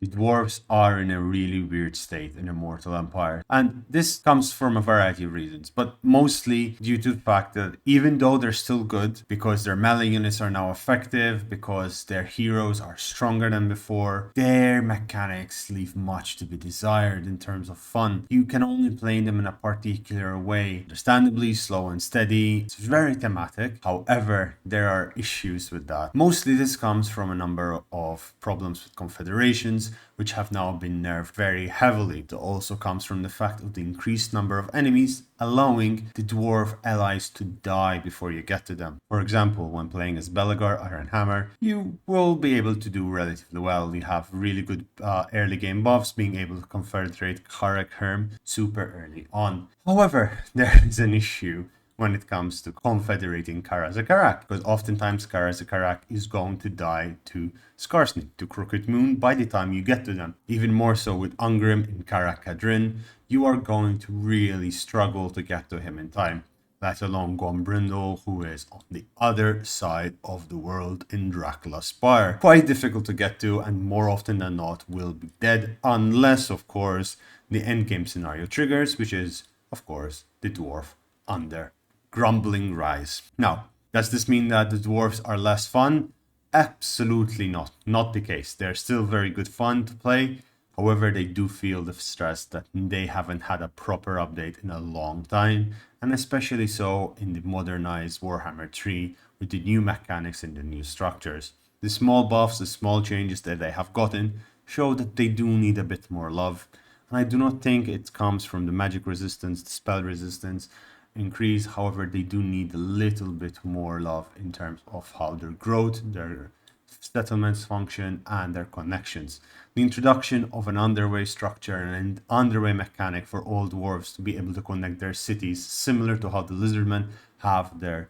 The dwarves are in a really weird state in Immortal Empire. And this comes from a variety of reasons, but mostly due to the fact that even though they're still good, because their melee units are now effective, because their heroes are stronger than before, their mechanics leave much to be desired in terms of fun. You can only play them in a particular way. Understandably slow and steady. It's very thematic. However, there are issues with that. Mostly this comes from a number of problems with confederations, which have now been nerfed very heavily. It also comes from the fact of the increased number of enemies, allowing the dwarf allies to die before you get to them. For example, when playing as Belegar Iron Hammer, you will be able to do relatively well. You have really good early game buffs, being able to confederate Karak Herm super early on. However, there is an issue when it comes to confederating Karazakarak, because oftentimes Karazakarak is going to die to Skarsnik, to Crooked Moon, by the time you get to them. Even more so with Ungrim in Karak Kadrin, you are going to really struggle to get to him in time, let alone Gombrindel, who is on the other side of the world in Dracula's Spire. Quite difficult to get to, and more often than not will be dead, unless, of course, the endgame scenario triggers, which is, of course, the dwarf under Grumbling Rise. Now, does this mean that the dwarves are less fun? Absolutely not. Not the case. They're still very good fun to play. However, they do feel the stress that they haven't had a proper update in a long time, and especially so in the modernized Warhammer 3 with the new mechanics and the new structures. The small buffs, the small changes that they have gotten show that they do need a bit more love, and I do not think it comes from the magic resistance, the spell resistance increase. However, they do need a little bit more love in terms of how their growth, their settlements function, and their connections. The introduction of an underway structure and an underway mechanic for all dwarves to be able to connect their cities, similar to how the lizardmen have their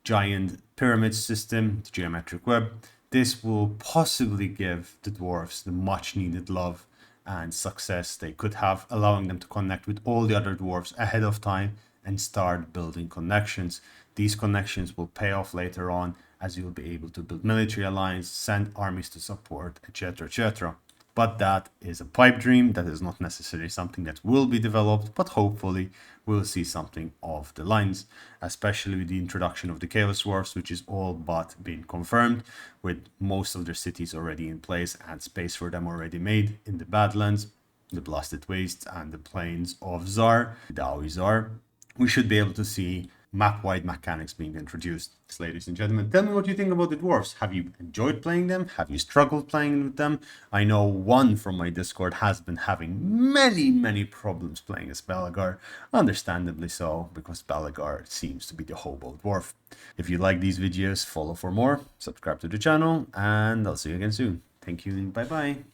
giant pyramid system, the geometric web. This will possibly give the dwarves the much needed love and success they could have, allowing them to connect with all the other dwarves ahead of time and start building connections. These connections will pay off later on, as you'll be able to build military alliance, send armies to support, etc., etc. But that is a pipe dream. That is not necessarily something that will be developed, but hopefully we'll see something of the lines, especially with the introduction of the Chaos Dwarfs, which is all but being confirmed, with most of their cities already in place and space for them already made in the Badlands, the Blasted Wastes, and the Plains of Zar, DAWI Zar. We should be able to see map-wide mechanics being introduced. So, ladies and gentlemen, tell me what you think about the dwarves. Have you enjoyed playing them? Have you struggled playing with them? I know one from my Discord has been having many problems playing as Belegar, understandably so, because Belegar seems to be the hobo dwarf. If you like these videos, follow for more, subscribe to the channel, and I'll see you again soon. Thank you and bye bye.